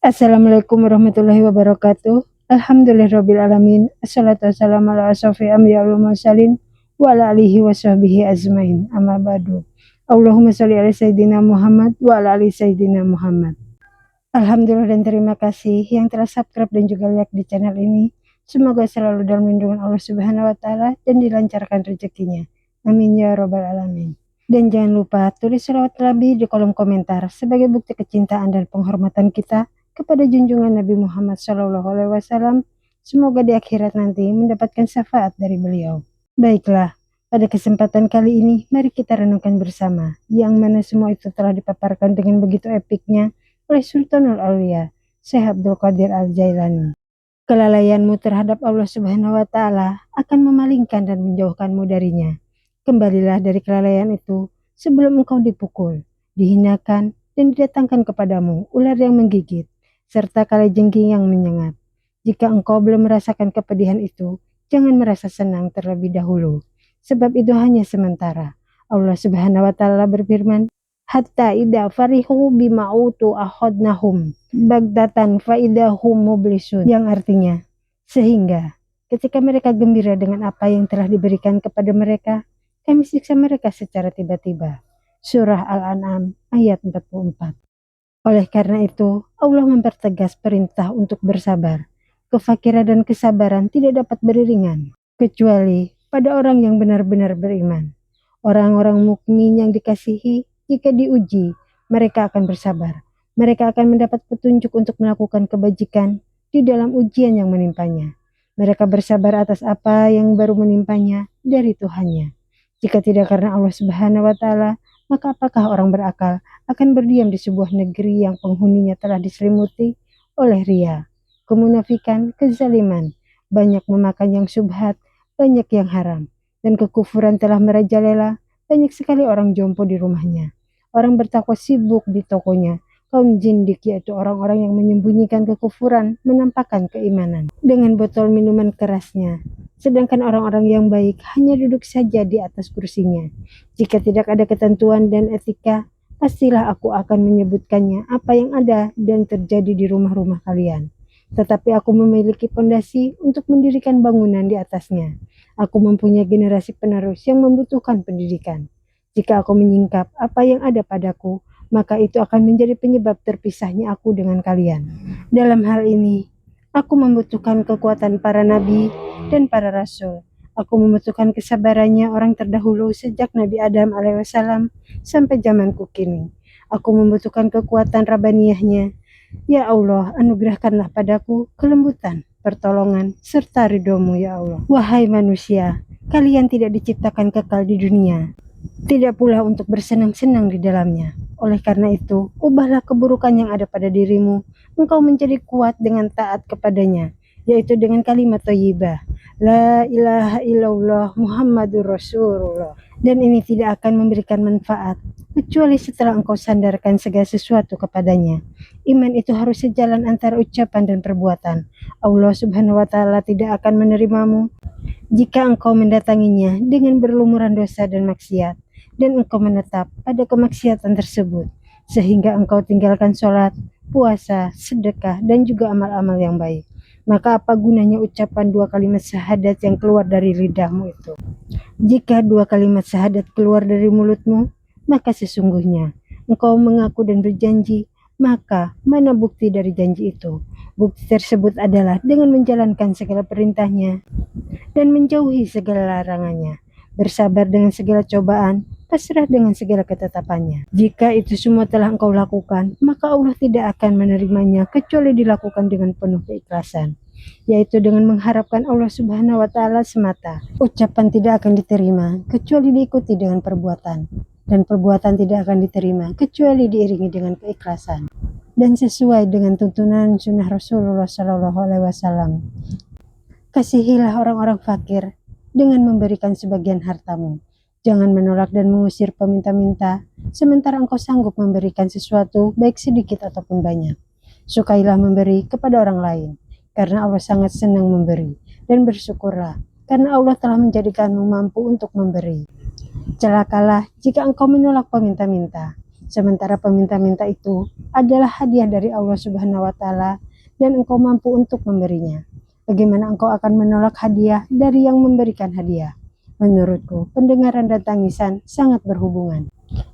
Assalamualaikum warahmatullahi wabarakatuh. Alhamdulillahirrabbilalamin. Assalatu wassalamu ala asrofi anbiya wal mursalin wa ala alihi wa sahbihi ajmain. Amma ba'du. Allahumma sholli ala sayyidina Muhammad wa ala ali sayyidina Muhammad. Alhamdulillah dan terima kasih yang telah subscribe dan juga like di channel ini. Semoga selalu dalam lindungan Allah Subhanahu wa taala dan dilancarkan rezekinya. Amin ya rabbal alamin. Dan jangan lupa tulis selawat Nabi di kolom komentar sebagai bukti kecintaan dan penghormatan kita kepada junjungan Nabi Muhammad SAW. Semoga di akhirat nanti mendapatkan syafaat dari beliau. Baiklah, pada kesempatan kali ini mari kita renungkan bersama yang mana semua itu telah dipaparkan dengan begitu epiknya oleh Sultanul Aulia, Syekh Abdul Qadir Al-Jailani. Kelalaianmu terhadap Allah Subhanahu wa taala akan memalingkan dan menjauhkanmu darinya. Kembalilah dari kelalaian itu sebelum engkau dipukul, dihinakan, dan didatangkan kepadamu ular yang menggigit, serta kalajengking yang menyengat. Jika engkau belum merasakan kepedihan itu, jangan merasa senang terlebih dahulu, sebab itu hanya sementara. Allah Subhanahu wa taala berfirman, hatta idza farihu bima utu akhadnahum bagdatan fa idahum mublisun, yang artinya sehingga ketika mereka gembira dengan apa yang telah diberikan kepada mereka, kami siksa mereka secara tiba-tiba. Surah Al-An'am ayat 44. Oleh karena itu, Allah mempertegas perintah untuk bersabar. Kefakiran dan kesabaran tidak dapat beriringan, kecuali pada orang yang benar-benar beriman. Orang-orang mukmin yang dikasihi, jika diuji, mereka akan bersabar. Mereka akan mendapat petunjuk untuk melakukan kebajikan di dalam ujian yang menimpanya. Mereka bersabar atas apa yang baru menimpanya dari Tuhannya. Jika tidak karena Allah Subhanahu wa taala, maka apakah orang berakal akan berdiam di sebuah negeri yang penghuninya telah diselimuti oleh ria, kemunafikan, kezaliman, banyak memakan yang syubhat, banyak yang haram, dan kekufuran telah merajalela, banyak sekali orang jompo di rumahnya. Orang bertakwa sibuk di tokonya. Kaum jindik, yaitu orang-orang yang menyembunyikan kekufuran, menampakkan keimanan dengan botol minuman kerasnya. Sedangkan orang-orang yang baik hanya duduk saja di atas kursinya. Jika tidak ada ketentuan dan etika, pastilah aku akan menyebutkannya apa yang ada dan terjadi di rumah-rumah kalian. Tetapi aku memiliki pondasi untuk mendirikan bangunan di atasnya. Aku mempunyai generasi penerus yang membutuhkan pendidikan. Jika aku menyingkap apa yang ada padaku, maka itu akan menjadi penyebab terpisahnya aku dengan kalian. Dalam hal ini, aku membutuhkan kekuatan para nabi dan para rasul. Aku membutuhkan kesabarannya orang terdahulu sejak Nabi Adam alaihissalam sampai zamanku kini. Aku membutuhkan kekuatan rabbaniyahnya. Ya Allah, anugerahkanlah padaku kelembutan, pertolongan, serta ridhomu ya Allah. Wahai manusia, kalian tidak diciptakan kekal di dunia, tidak pula untuk bersenang-senang di dalamnya. Oleh karena itu, ubahlah keburukan yang ada pada dirimu, engkau menjadi kuat dengan taat kepadanya, yaitu dengan kalimat thayyibah, la ilaha illallah Muhammadur Rasulullah. Dan ini tidak akan memberikan manfaat, kecuali setelah engkau sandarkan segala sesuatu kepadanya. Iman itu harus sejalan antara ucapan dan perbuatan. Allah Subhanahu wa taala tidak akan menerimamu jika engkau mendatanginya dengan berlumuran dosa dan maksiat, dan engkau menetap pada kemaksiatan tersebut, sehingga engkau tinggalkan sholat, puasa, sedekah, dan juga amal-amal yang baik. Maka apa gunanya ucapan dua kalimat syahadat yang keluar dari lidahmu itu? Jika dua kalimat syahadat keluar dari mulutmu, maka sesungguhnya engkau mengaku dan berjanji, maka mana bukti dari janji itu? Bukti tersebut adalah dengan menjalankan segala perintahnya dan menjauhi segala larangannya, bersabar dengan segala cobaan, pasrah dengan segala ketetapannya. Jika itu semua telah engkau lakukan, maka Allah tidak akan menerimanya kecuali dilakukan dengan penuh keikhlasan, yaitu dengan mengharapkan Allah Subhanahu wa taala semata. Ucapan tidak akan diterima kecuali diikuti dengan perbuatan, dan perbuatan tidak akan diterima kecuali diiringi dengan keikhlasan dan sesuai dengan tuntunan sunnah Rasulullah SAW. Kasihilah orang-orang fakir dengan memberikan sebagian hartamu. Jangan menolak dan mengusir peminta-minta, sementara engkau sanggup memberikan sesuatu baik sedikit ataupun banyak. Sukailah memberi kepada orang lain, karena Allah sangat senang memberi, dan bersyukurlah, karena Allah telah menjadikanmu mampu untuk memberi. Celakalah jika engkau menolak peminta-minta, sementara peminta-minta itu adalah hadiah dari Allah Subhanahu wa Ta'ala, dan engkau mampu untuk memberinya. Bagaimana engkau akan menolak hadiah dari yang memberikan hadiah? Menurutku, pendengaran dan tangisan sangat berhubungan.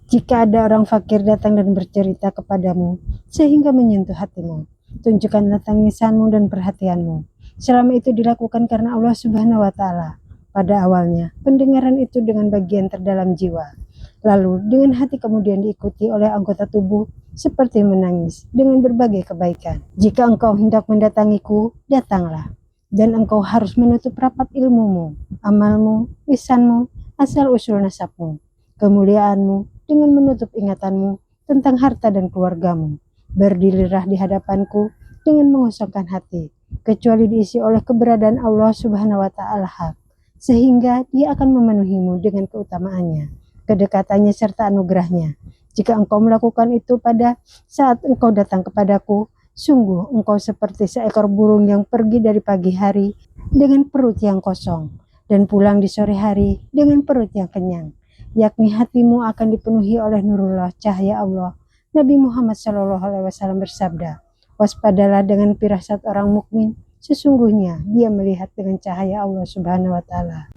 Jika ada orang fakir datang dan bercerita kepadamu sehingga menyentuh hatimu, tunjukkanlah tangisanmu dan perhatianmu. Selama itu dilakukan karena Allah Subhanahu wa Ta'ala. Pada awalnya, pendengaran itu dengan bagian terdalam jiwa. Lalu, dengan hati kemudian diikuti oleh anggota tubuh seperti menangis dengan berbagai kebaikan. Jika engkau hendak mendatangiku, datanglah. Dan engkau harus menutup rapat ilmumu, amalmu, lisanmu, asal-usul nasabmu, kemuliaanmu, dengan menutup ingatanmu tentang harta dan keluargamu. Berdirilah di hadapanku dengan mengosongkan hati, kecuali diisi oleh keberadaan Allah Subhanahu wa Ta'ala, sehingga Dia akan memenuhimu dengan keutamaannya, kedekatannya serta anugerahnya. Jika engkau melakukan itu pada saat engkau datang kepadaku, sungguh engkau seperti seekor burung yang pergi dari pagi hari dengan perut yang kosong dan pulang di sore hari dengan perut yang kenyang, yakni hatimu akan dipenuhi oleh nurullah, cahaya Allah. Nabi Muhammad SAW bersabda, waspadalah dengan firasat orang mukmin, sesungguhnya dia melihat dengan cahaya Allah Subhanahu wa Ta'ala.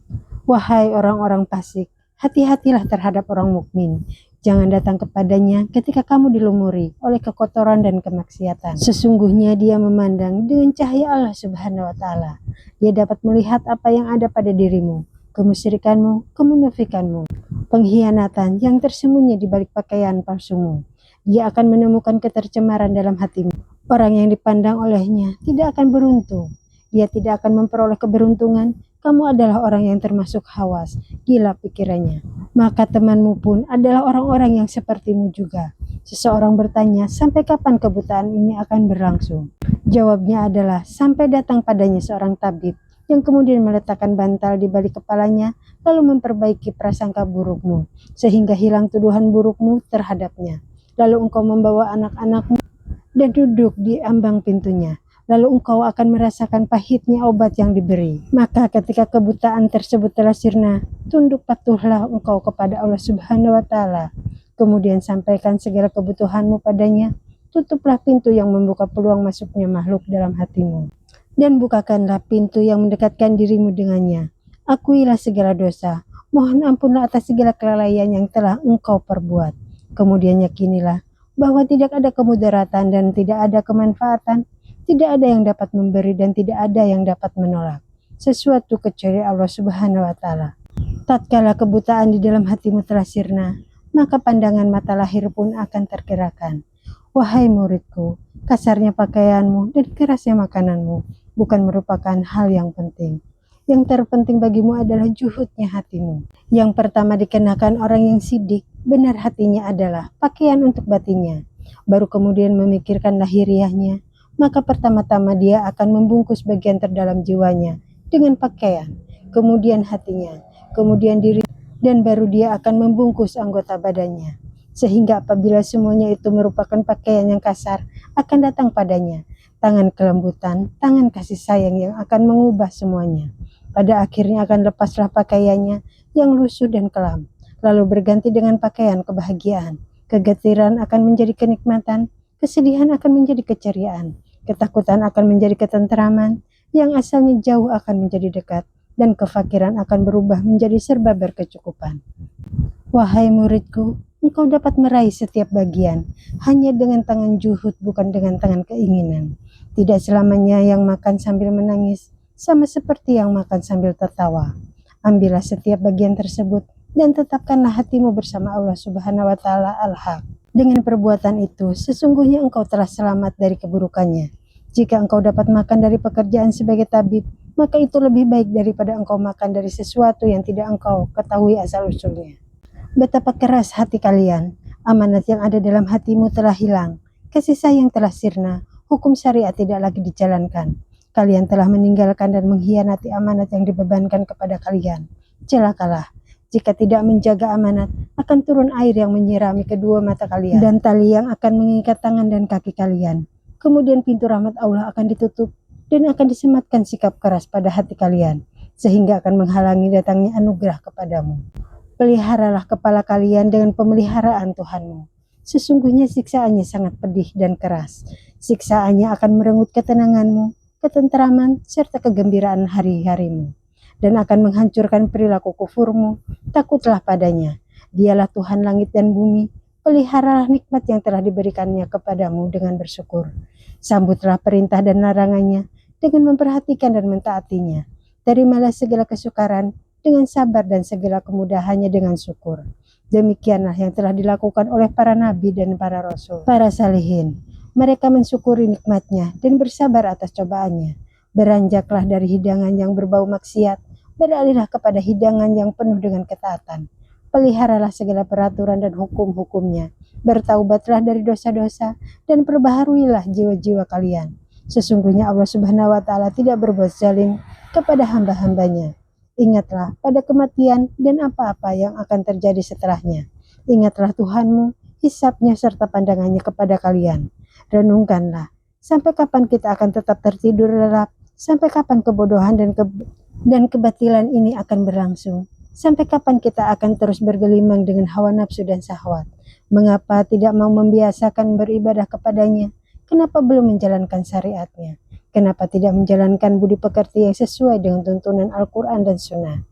Wahai orang-orang fasik, hati-hatilah terhadap orang mukmin. Jangan datang kepadanya ketika kamu dilumuri oleh kekotoran dan kemaksiatan. Sesungguhnya dia memandang dengan cahaya Allah Subhanahu wa Ta'ala. Dia dapat melihat apa yang ada pada dirimu, kemusyrikanmu, kemunafikanmu, pengkhianatan yang tersembunyi di balik pakaian palsumu. Dia akan menemukan ketercemaran dalam hatimu. Orang yang dipandang olehnya tidak akan beruntung. Dia tidak akan memperoleh keberuntungan. Kamu adalah orang yang termasuk hawas, gila pikirannya. Maka temanmu pun adalah orang-orang yang sepertimu juga. Seseorang bertanya, sampai kapan kebutaan ini akan berlangsung? Jawabnya adalah, sampai datang padanya seorang tabib yang kemudian meletakkan bantal di balik kepalanya, lalu memperbaiki prasangka burukmu, sehingga hilang tuduhan burukmu terhadapnya. Lalu engkau membawa anak-anakmu dan duduk di ambang pintunya. Lalu engkau akan merasakan pahitnya obat yang diberi. Maka ketika kebutaan tersebut telah sirna, tunduk patuhlah engkau kepada Allah Subhanahu wa Ta'ala. Kemudian sampaikan segala kebutuhanmu padanya. Tutuplah pintu yang membuka peluang masuknya makhluk dalam hatimu. Dan bukakanlah pintu yang mendekatkan dirimu dengannya. Akuilah segala dosa. Mohon ampunlah atas segala kelalaian yang telah engkau perbuat. Kemudian yakinilah bahwa tidak ada kemudaratan dan tidak ada kemanfaatan, tidak ada yang dapat memberi dan tidak ada yang dapat menolak sesuatu kecuali Allah Subhanahu wa Ta'ala. Tatkala kebutaan di dalam hatimu telah sirna, maka pandangan mata lahir pun akan tergerakkan. Wahai muridku, kasarnya pakaianmu dan kerasnya makananmu bukan merupakan hal yang penting. Yang terpenting bagimu adalah juhudnya hatimu. Yang pertama dikenakan orang yang sidik, benar hatinya adalah pakaian untuk batinnya. Baru kemudian memikirkan lahiriahnya, maka pertama-tama dia akan membungkus bagian terdalam jiwanya dengan pakaian, kemudian hatinya, kemudian diri, dan baru dia akan membungkus anggota badannya. Sehingga apabila semuanya itu merupakan pakaian yang kasar, akan datang padanya tangan kelembutan, tangan kasih sayang yang akan mengubah semuanya. Pada akhirnya akan lepaslah pakaiannya yang lusuh dan kelam, lalu berganti dengan pakaian kebahagiaan. Kegetiran akan menjadi kenikmatan, kesedihan akan menjadi keceriaan, ketakutan akan menjadi ketenteraman, yang asalnya jauh akan menjadi dekat, dan kefakiran akan berubah menjadi serba berkecukupan. Wahai muridku, engkau dapat meraih setiap bagian hanya dengan tangan juhud, bukan dengan tangan keinginan. Tidak selamanya yang makan sambil menangis sama seperti yang makan sambil tertawa. Ambillah setiap bagian tersebut dan tetapkanlah hatimu bersama Allah Subhanahu wa Ta'ala Al-Haq. Dengan perbuatan itu, sesungguhnya engkau telah selamat dari keburukannya. Jika engkau dapat makan dari pekerjaan sebagai tabib, maka itu lebih baik daripada engkau makan dari sesuatu yang tidak engkau ketahui asal-usulnya. Betapa keras hati kalian, amanat yang ada dalam hatimu telah hilang, kasih sayang telah sirna, hukum syariat tidak lagi dijalankan. Kalian telah meninggalkan dan mengkhianati amanat yang dibebankan kepada kalian. Celakalah, jika tidak menjaga amanat, akan turun air yang menyirami kedua mata kalian, dan tali yang akan mengikat tangan dan kaki kalian. Kemudian pintu rahmat Allah akan ditutup, dan akan disematkan sikap keras pada hati kalian, sehingga akan menghalangi datangnya anugerah kepadamu. Peliharalah kepala kalian dengan pemeliharaan Tuhanmu. Sesungguhnya siksaannya sangat pedih dan keras. Siksaannya akan merenggut ketenanganmu, ketenteraman, serta kegembiraan hari-harimu, dan akan menghancurkan perilaku kufurmu. Takutlah padanya. Dialah Tuhan langit dan bumi. Peliharalah nikmat yang telah diberikannya kepadamu dengan bersyukur. Sambutlah perintah dan larangannya dengan memperhatikan dan mentaatinya. Terimalah segala kesukaran dengan sabar dan segala kemudahannya dengan syukur. Demikianlah yang telah dilakukan oleh para nabi dan para rasul, para salihin. Mereka mensyukuri nikmatnya dan bersabar atas cobaannya. Beranjaklah dari hidangan yang berbau maksiat, beralihlah kepada hidangan yang penuh dengan ketaatan. Peliharalah segala peraturan dan hukum-hukumnya. Bertaubatlah dari dosa-dosa dan perbaharuilah jiwa-jiwa kalian. Sesungguhnya Allah Subhanahu wa Ta'ala tidak berbuat zalim kepada hamba-hambanya. Ingatlah pada kematian dan apa-apa yang akan terjadi setelahnya. Ingatlah Tuhanmu, hisabnya serta pandangannya kepada kalian. Renungkanlah, sampai kapan kita akan tetap tertidur lelap? Sampai kapan kebodohan dan kebatilan ini akan berlangsung? Sampai kapan kita akan terus bergelimang dengan hawa nafsu dan syahwat? Mengapa tidak mau membiasakan beribadah kepadanya? Kenapa belum menjalankan syariatnya? Kenapa tidak menjalankan budi pekerti yang sesuai dengan tuntunan Al-Quran dan Sunnah?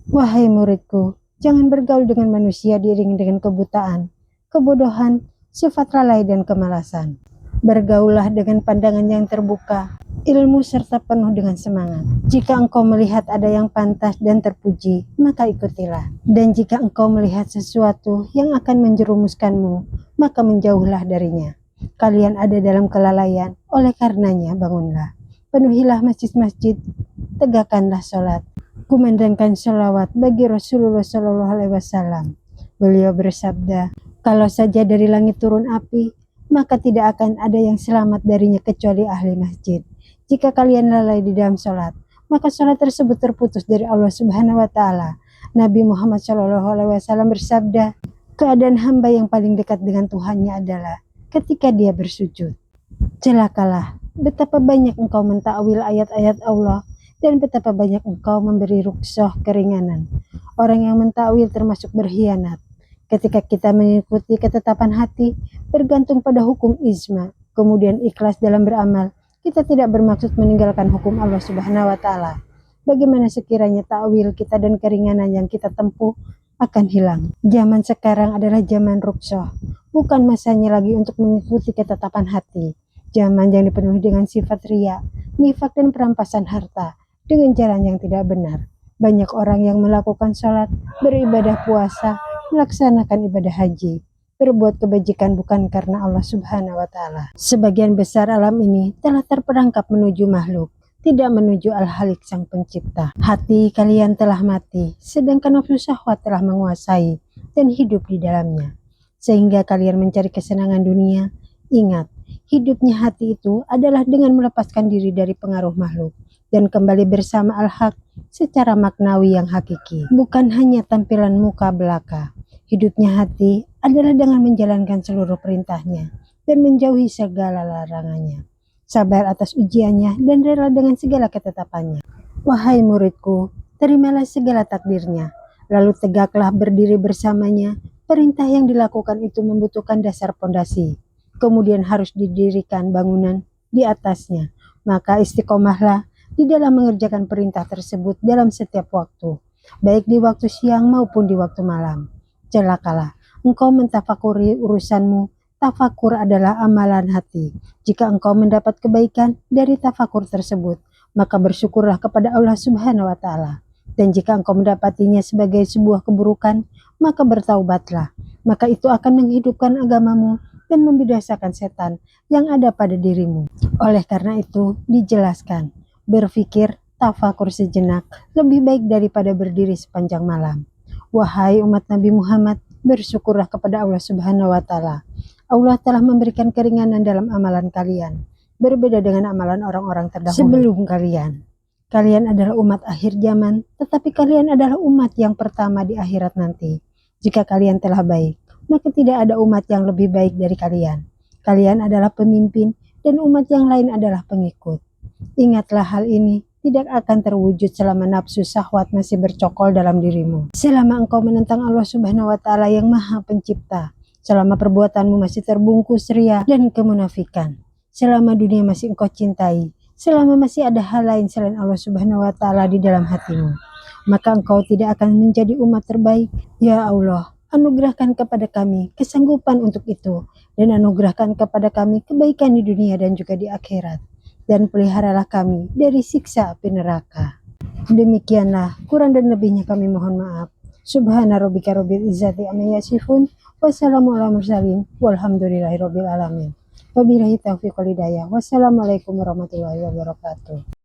Wahai muridku, jangan bergaul dengan manusia diiringi dengan kebutaan, kebodohan, sifat lalai dan kemalasan. Bergaullah dengan pandangan yang terbuka, ilmu serta penuh dengan semangat. Jika engkau melihat ada yang pantas dan terpuji, maka ikutilah. Dan jika engkau melihat sesuatu yang akan menjerumuskanmu, maka menjauhlah darinya. Kalian ada dalam kelalaian, oleh karenanya bangunlah. Penuhilah masjid-masjid, tegakkanlah sholat. Kumandangkan sholawat bagi Rasulullah SAW. Beliau bersabda, kalau saja dari langit turun api, maka tidak akan ada yang selamat darinya kecuali ahli masjid. Jika kalian lalai di dalam sholat, maka sholat tersebut terputus dari Allah Subhanahu wa Ta'ala. Nabi Muhammad SAW bersabda, keadaan hamba yang paling dekat dengan Tuhannya adalah ketika dia bersujud. Celakalah, betapa banyak engkau mentakwil ayat-ayat Allah dan betapa banyak engkau memberi rukhsah keringanan. Orang yang mentakwil termasuk berkhianat. Ketika kita mengikuti ketetapan hati, bergantung pada hukum ijma, kemudian ikhlas dalam beramal, kita tidak bermaksud meninggalkan hukum Allah Subhanahu wa Ta'ala. Bagaimana sekiranya takwil kita dan keringanan yang kita tempuh akan hilang? Zaman sekarang adalah zaman rukhsah. Bukan masanya lagi untuk mengikuti ketetapan hati. Zaman yang dipenuhi dengan sifat riya, nifak dan perampasan harta dengan jalan yang tidak benar. Banyak orang yang melakukan sholat, beribadah puasa, melaksanakan ibadah haji, berbuat kebajikan bukan karena Allah Subhanahu wa Ta'ala. Sebagian besar alam ini telah terperangkap menuju makhluk, tidak menuju Al-Halik Sang Pencipta. Hati kalian telah mati, sedangkan nafsu syahwat telah menguasai dan hidup di dalamnya. Sehingga kalian mencari kesenangan dunia. Ingat, hidupnya hati itu adalah dengan melepaskan diri dari pengaruh makhluk dan kembali bersama Al-Haq secara maknawi yang hakiki, bukan hanya tampilan muka belaka. Hidupnya hati adalah dengan menjalankan seluruh perintahnya dan menjauhi segala larangannya, sabar atas ujiannya dan rela dengan segala ketetapannya. Wahai muridku, terimalah segala takdirnya, lalu tegaklah berdiri bersamanya. Perintah yang dilakukan itu membutuhkan dasar pondasi, kemudian harus didirikan bangunan di atasnya. Maka istiqomahlah di dalam mengerjakan perintah tersebut dalam setiap waktu, baik di waktu siang maupun di waktu malam. Celakalah engkau mentafakuri urusanmu. Tafakur adalah amalan hati. Jika engkau mendapat kebaikan dari tafakur tersebut, maka bersyukurlah kepada Allah Subhanahu wa Ta'ala. Dan jika engkau mendapatinya sebagai sebuah keburukan, maka bertaubatlah. Maka itu akan menghidupkan agamamu dan membinasakan setan yang ada pada dirimu. Oleh karena itu, dijelaskan, berpikir, tafakur sejenak, lebih baik daripada berdiri sepanjang malam. Wahai umat Nabi Muhammad, bersyukurlah kepada Allah Subhanahu wa Ta'ala. Allah telah memberikan keringanan dalam amalan kalian, berbeda dengan amalan orang-orang terdahulu sebelum kalian. Kalian adalah umat akhir zaman, tetapi kalian adalah umat yang pertama di akhirat nanti. Jika kalian telah baik, maka tidak ada umat yang lebih baik dari kalian. Kalian adalah pemimpin dan umat yang lain adalah pengikut. Ingatlah hal ini tidak akan terwujud selama nafsu syahwat masih bercokol dalam dirimu. Selama engkau menentang Allah Subhanahu wa Ta'ala yang Maha Pencipta, selama perbuatanmu masih terbungkus ria dan kemunafikan, selama dunia masih engkau cintai, selama masih ada hal lain selain Allah Subhanahu wa Ta'ala di dalam hatimu, maka engkau tidak akan menjadi umat terbaik. Ya Allah, anugerahkan kepada kami kesanggupan untuk itu, dan anugerahkan kepada kami kebaikan di dunia dan juga di akhirat, dan peliharalah kami dari siksa api neraka. Demikianlah, kurang dan lebihnya kami mohon maaf. Subhana rabbika rabbil izzati amma yasifun, wassalamu ala mursalin, walhamdulillahi rabbil alamin. Wabillahi taufiq wal hidayah. Wassalamualaikum warahmatullahi wabarakatuh.